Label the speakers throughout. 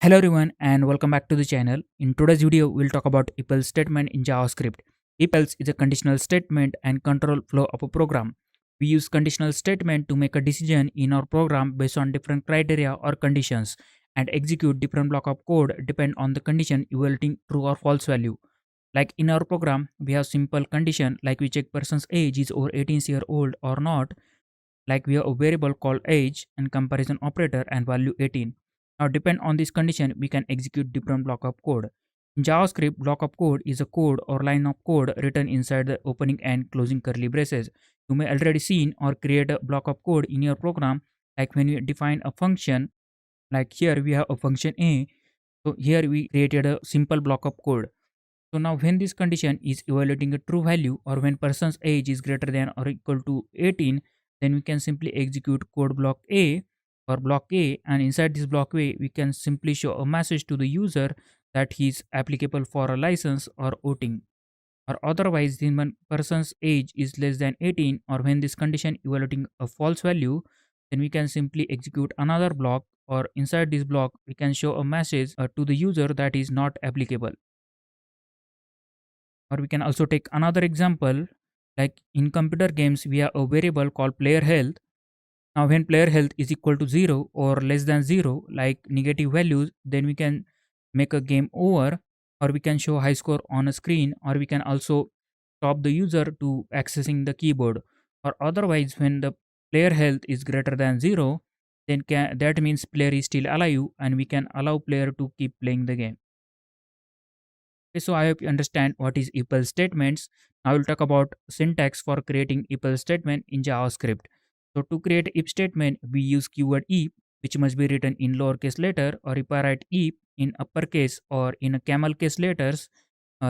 Speaker 1: Hello everyone and welcome back to the channel. In today's video, we'll talk about if else statement in JavaScript. If else is a conditional statement and control flow of a program. We use conditional statement to make a decision in our program based on different criteria or conditions and execute different block of code depend on the condition evaluating true or false value. Like in our program, we have simple condition like we check person's age is over 18 years old or not, like we have a variable called age and comparison operator and value 18. Now depend on this condition, we can execute different block of code. In JavaScript, block of code is a code or line of code written inside the opening and closing curly braces. You may already seen or create a block of code in your program, like when we define a function, like here we have a function A. So here we created a simple block of code. So now when this condition is evaluating a true value or when person's age is greater than or equal to 18, then we can simply execute code block A or block A, and inside this block A we can simply show a message to the user that he is applicable for a license or voting. Or otherwise, when one person's age is less than 18 or when this condition evaluating a false value, then we can simply execute another block, or inside this block we can show a message to the user that is not applicable. Or we can also take another example, like in computer games we have a variable called player health. Now when player health is equal to 0 or less than 0, like negative values, then we can make a game over, or we can show high score on a screen, or we can also stop the user to accessing the keyboard. Or otherwise, when the player health is greater than 0, then that means player is still alive and we can allow player to keep playing the game. Okay, so I hope you understand what is if else statements. Now we'll talk about syntax for creating if else statement in JavaScript. So to create if statement, we use keyword if, which must be written in lowercase letter, or if I write if in uppercase or in a camel case letters,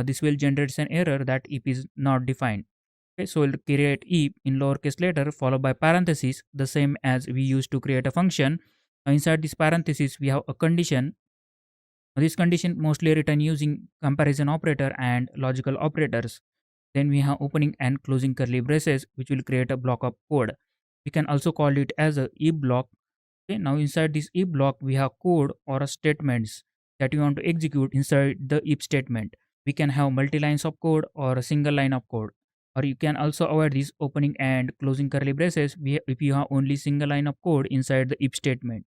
Speaker 1: this will generate an error that if is not defined. Okay, so we'll create if in lowercase letter followed by parentheses, the same as we used to create a function. Now inside this parenthesis, we have a condition. This condition mostly written using comparison operator and logical operators. Then we have opening and closing curly braces, which will create a block of code. We can also call it as a if block. Okay, now inside this if block, we have code or statements that we want to execute inside the if statement. We can have multi lines of code or a single line of code. Or you can also avoid these opening and closing curly braces if you have only single line of code inside the if statement.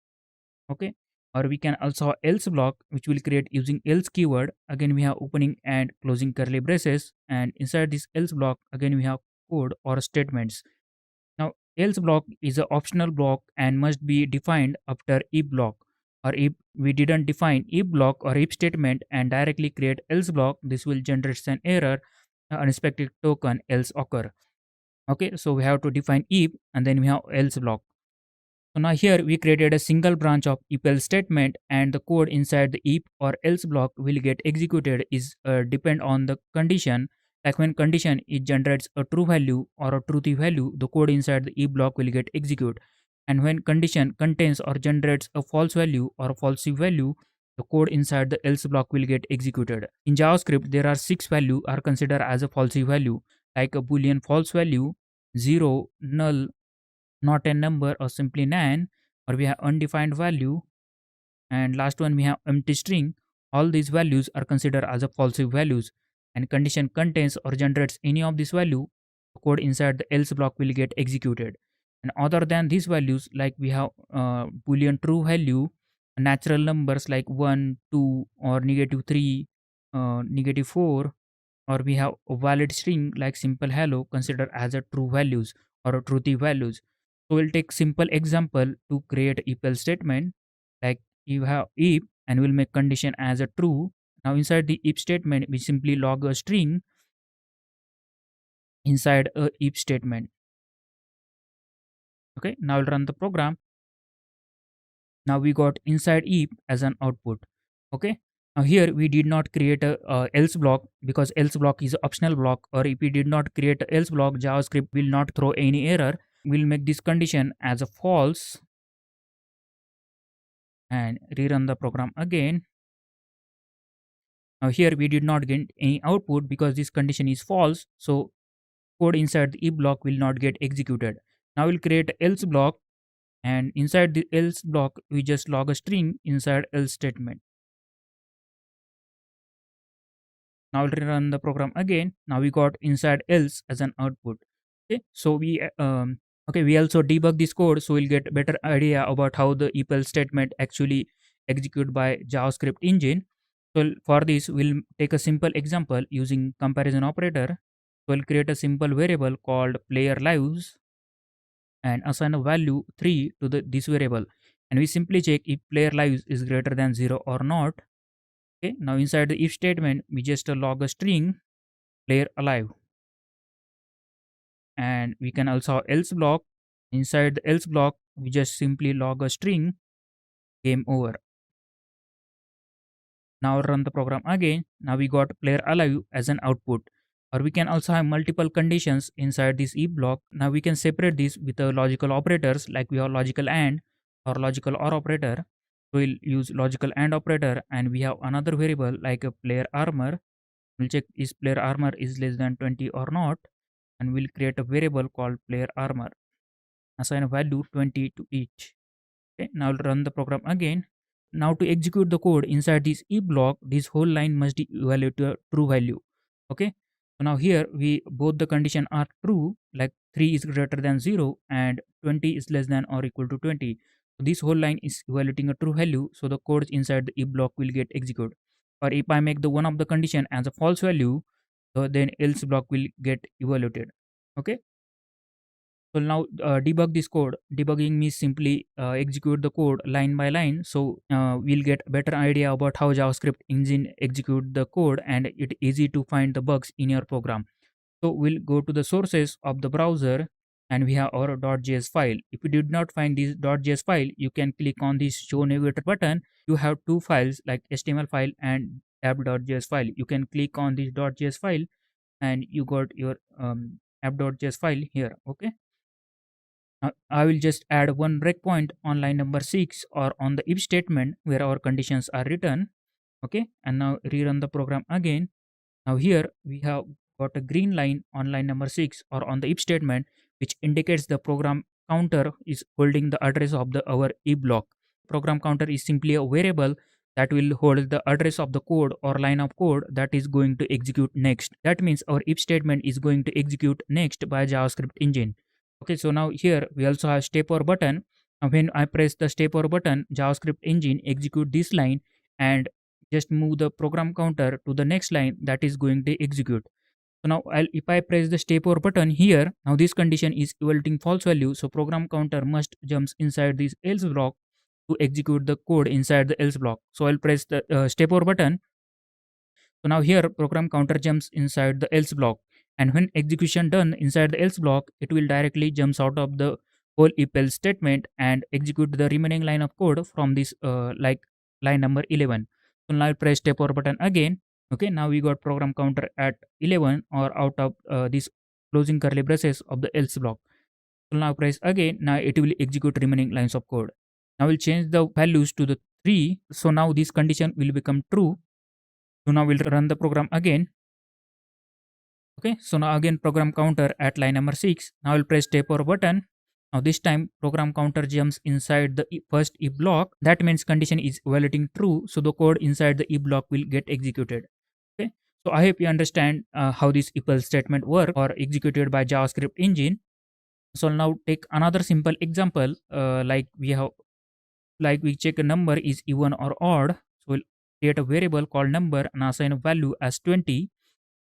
Speaker 1: Okay, or we can also have else block, which will create using else keyword. Again we have opening and closing curly braces, and inside this else block again we have code or statements. Now else block is an optional block and must be defined after if block. Or if we didn't define if block or if statement and directly create else block, this will generate an error, unexpected token else occur. Okay, so we have to define if and then we have else block. So now here we created a single branch of if else statement, and the code inside the if or else block will get executed is depend on the condition. Like when condition it generates a true value or a truthy value, the code inside the if block will get executed. And when condition contains or generates a false value or a false value, the code inside the else block will get executed. In JavaScript, there are 6 values are considered as a false value, like a boolean false value, 0, null, not a number, or simply nan, or we have undefined value, and last one we have empty string. All these values are considered as a false values, and condition contains or generates any of this value, the code inside the else block will get executed. And other than these values, like we have boolean true value, natural numbers like 1, 2, or -3, -4, or we have a valid string like simple hello considered as a true values or a truthy values. So we'll take simple example to create if else statement, like you have if and we'll make condition as a true. Now inside the if statement we simply log a string inside a if statement. Okay, now we'll run the program. Now we got inside if as an output. Okay, now here we did not create a else block because else block is optional block, or if we did not create a else block, JavaScript will not throw any error. We'll make this condition as a false and rerun the program again. Now here we did not get any output because this condition is false, so code inside the if block will not get executed. Now we'll create a else block, and inside the else block we just log a string inside else statement. Now I'll run the program again. Now we got inside else as an output. Okay, so we also debug this code, so we'll get better idea about how the if else statement actually execute by JavaScript engine. So for this, we'll take a simple example using comparison operator. So we'll create a simple variable called player lives and assign a value 3 to this variable, and we simply check if player lives is greater than 0 or not. Okay, now inside the if statement we just log a string player alive, and we can also else block. Inside the else block we just simply log a string game over. Now run the program again. Now we got player alive as an output. Or we can also have multiple conditions inside this if block. Now we can separate this with the logical operators, like we have logical AND or logical OR operator. We'll use logical AND operator, and we have another variable like a player armor. We'll check is player armor is less than 20 or not, and we'll create a variable called player armor. Assign a value 20 to each. Okay, now run the program again. Now to execute the code inside this if block, this whole line must be evaluate to a true value. Okay, so now here we both the condition are true, like 3 is greater than 0 and 20 is less than or equal to 20. So this whole line is evaluating a true value, so the codes inside the if block will get executed. Or if I make the one of the condition as a false value, so then else block will get evaluated. Okay, so now debug this code. Debugging means simply execute the code line by line. So we'll get better idea about how JavaScript engine execute the code, and it easy to find the bugs in your program. So we'll go to the sources of the browser, and we have our .js file. If you did not find this .js file, you can click on this show navigator button. You have two files like HTML file and app.js file. You can click on this .js file, and you got your app.js file here. Okay, I will just add one breakpoint on line number 6 or on the if statement where our conditions are written. Okay, and now rerun the program again. Now here we have got a green line on line number 6 or on the if statement, which indicates the program counter is holding the address of the our if block. Program counter is simply a variable that will hold the address of the code or line of code that is going to execute next. That means our if statement is going to execute next by JavaScript engine. Okay, so now here we also have step over button. When I press the step over button, JavaScript engine execute this line and just move the program counter to the next line that is going to execute. So now if I press the step over button here, now this condition is evaluating false value. So program counter must jumps inside this else block to execute the code inside the else block. So I'll press the step over button. So now here program counter jumps inside the else block, and when execution done inside the else block, it will directly jumps out of the whole if else statement and execute the remaining line of code from this like line number 11. So now press step over button again. Okay, now we got program counter at 11 or out of this closing curly braces of the else block. So now press again. Now it will execute remaining lines of code. Now we'll change the values to the 3. So now this condition will become true. So now we'll run the program again. Okay, so now again program counter at line number 6. Now I'll press step over button. Now this time program counter jumps inside the first if block. That means condition is evaluating true. So the code inside the if block will get executed. Okay, so I hope you understand how this if else statement work or executed by JavaScript engine. So I'll now take another simple example like we check a number is even or odd. So we'll create a variable called number and assign a value as 20.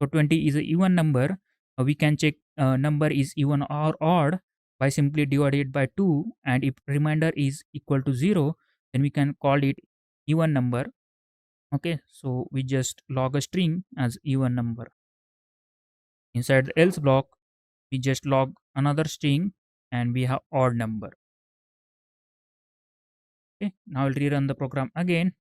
Speaker 1: So 20 is an even number. We can check number is even or odd by simply divide it by 2, and if remainder is equal to 0, then we can call it even number. Okay, so we just log a string as even number. Inside the else block, we just log another string and we have odd number. Okay, now I'll rerun the program again.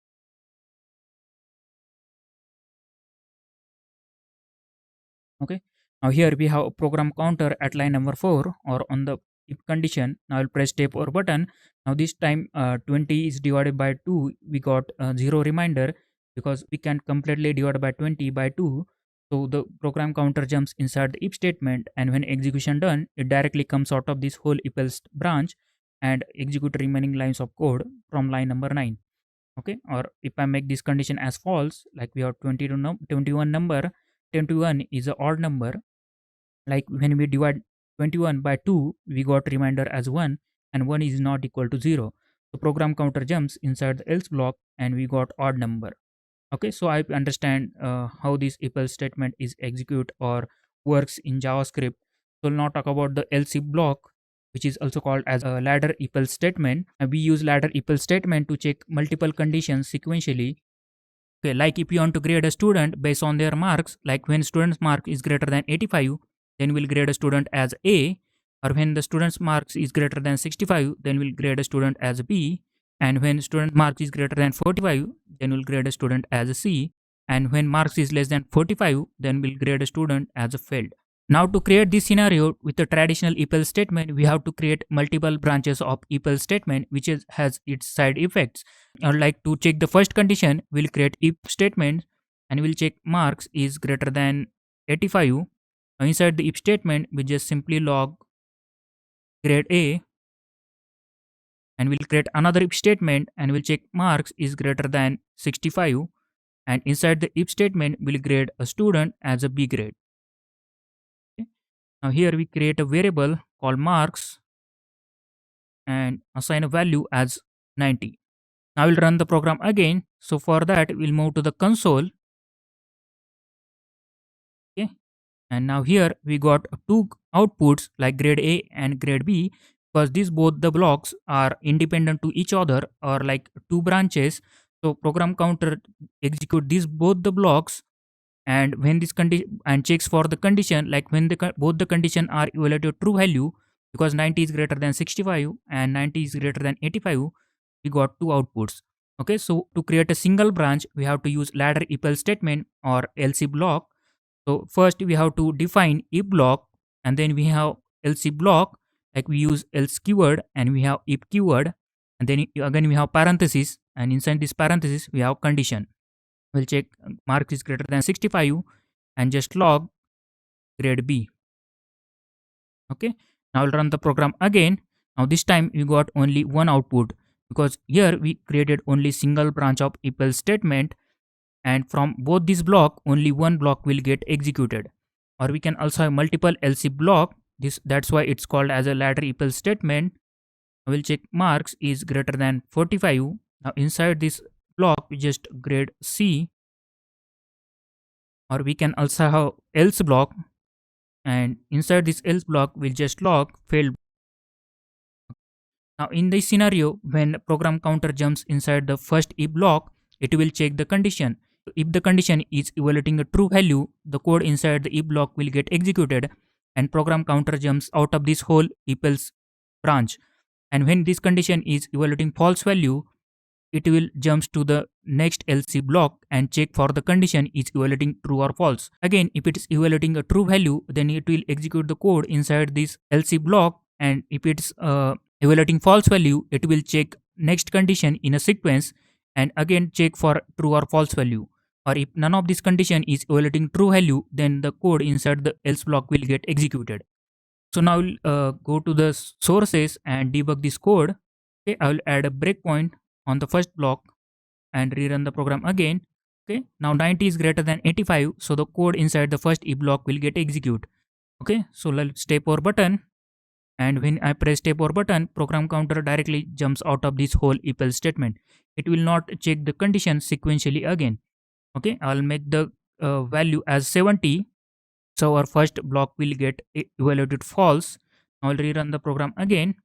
Speaker 1: Okay, now here we have a program counter at line number 4 or on the if condition. Now I'll press step over button. Now this time 20 is divided by 2. We got 0 reminder because we can completely divide by 20 by 2. So the program counter jumps inside the if statement, and when execution done, it directly comes out of this whole if else branch and execute remaining lines of code from line number 9. Okay, or if I make this condition as false, like we have 21 number, 21 is an odd number. Like when we divide 21 by 2, we got remainder as 1, and 1 is not equal to 0. So program counter jumps inside the else block and we got odd number. Okay, so I understand how this if else statement is execute or works in JavaScript. So we'll now talk about the else if block, which is also called as a ladder if else statement. And we use ladder if else statement to check multiple conditions sequentially. Okay, like if you want to grade a student based on their marks, like when student's mark is greater than 85, then we'll grade a student as A, or when the student's marks is greater than 65, then we'll grade a student as B, and when student marks is greater than 45, then we'll grade a student as a C, and when marks is less than 45, then we'll grade a student as a failed. Now to create this scenario with the traditional if else statement, we have to create multiple branches of if else statement which has its side effects. Or like to check the first condition, we'll create if statement and we'll check marks is greater than 85. Now inside the if statement, we just simply log grade A, and we'll create another if statement and we'll check marks is greater than 65, and inside the if statement, we'll grade a student as a B grade. Okay. Now here we create a variable called marks and assign a value as 90. Now we'll run the program again. So for that, we'll move to the console. Okay. And now here we got two outputs like grade A and grade B, because these both the blocks are independent to each other, or like two branches. So program counter execute these both the blocks, and when this condition and checks for the condition, like when both the condition are evaluated true value, because 90 is greater than 65 and 90 is greater than 85, we got two outputs. Okay, so to create a single branch, we have to use ladder if else statement or else block. So first we have to define if block, and then we have else block, like we use else keyword, and we have if keyword, and then again we have parenthesis, and inside this parenthesis we have condition. We'll check mark is greater than 65 and just log grade B. Okay, now we'll run the program again. Now this time we got only one output, because here we created only single branch of if else statement, and from both these block only one block will get executed. Or we can also have multiple else block. That's why it's called as a ladder if else statement. I will check marks is greater than 45. Now inside this block we just grade C, or we can also have else block, and inside this else block we'll just log failed. Now in this scenario, when program counter jumps inside the first if block, it will check the condition. If the condition is evaluating a true value, the code inside the if block will get executed, and program counter jumps out of this whole if else branch. And when this condition is evaluating false value, it will jumps to the next else block and check for the condition is evaluating true or false. Again, if it is evaluating a true value, then it will execute the code inside this else block, and if it's evaluating false value, it will check next condition in a sequence and again check for true or false value. Or if none of this condition is evaluating true value, then the code inside the else block will get executed. So now we'll go to the sources and debug this code. Okay, I will add a breakpoint on the first block and rerun the program again. Okay, now 90 is greater than 85, so the code inside the first if block will get executed. Okay, so let's step over button, and when I press step over button, program counter directly jumps out of this whole if else statement. It will not check the condition sequentially again. Okay, I'll make the value as 70, so our first block will get evaluated false. I'll rerun the program again.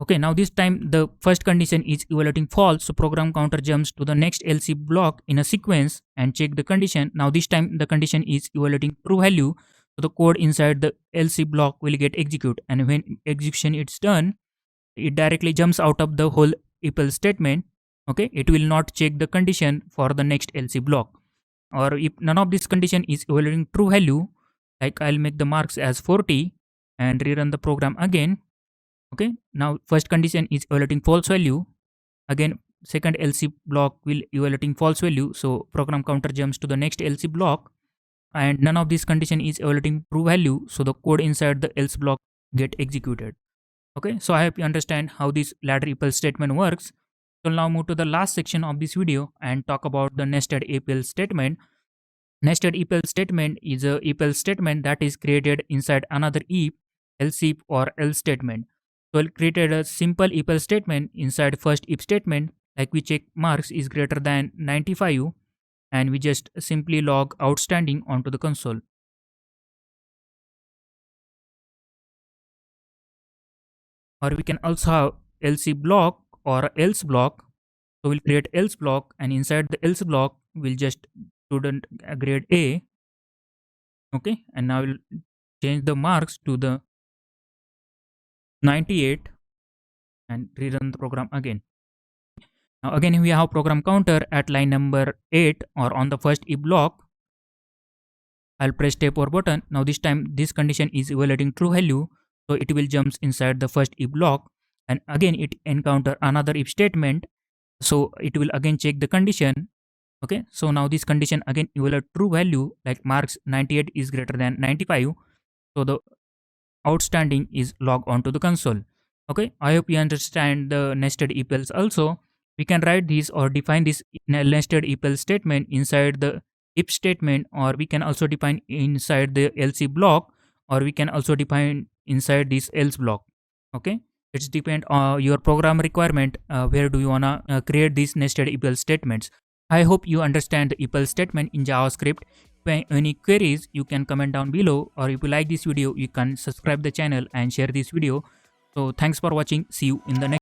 Speaker 1: Okay, now this time the first condition is evaluating false, so program counter jumps to the next else block in a sequence and check the condition. Now this time the condition is evaluating true value, so the code inside the else block will get executed, and when execution is done, it directly jumps out of the whole if else statement. Okay, it will not check the condition for the next else block. Or if none of this condition is evaluating true value, like I'll make the marks as 40 and rerun the program again. Okay, now first condition is evaluating false value. Again, second else block will evaluating false value, so program counter jumps to the next else block, and none of this condition is evaluating true value, so the code inside the else block get executed. Okay, so I hope you understand how this ladder if else statement works. So now move to the last section of this video and talk about the nested if else statement. Nested if else statement is a if else statement that is created inside another if, else if or else statement. So we created a simple if else statement inside first if statement, like we check marks is greater than 95 and we just simply log outstanding onto the console. Or we can also have else block or else block. So we'll create else block and inside the else block we'll just student grade A. Okay, and now we'll change the marks to the 98 and rerun the program again. Now again we have program counter at line number 8 or on the first if block. I'll press tab or button. Now this time this condition is evaluating true value, so it will jumps inside the first if block and again it encounter another if statement, so it will again check the condition. Okay, so now this condition again evaluate true value, like marks 98 is greater than 95, so the outstanding is logged onto the console. Okay, I hope you understand the nested if else. Also, we can write this or define this in a nested if else statement inside the if statement, or we can also define inside the else block, or we can also define inside this else block. Okay, it's depend on your program requirement, where do you wanna create these nested if else statements. I hope you understand the if else statement in JavaScript. Any queries, you can comment down below, or if you like this video you can subscribe the channel and share this video. So thanks for watching, see you in the next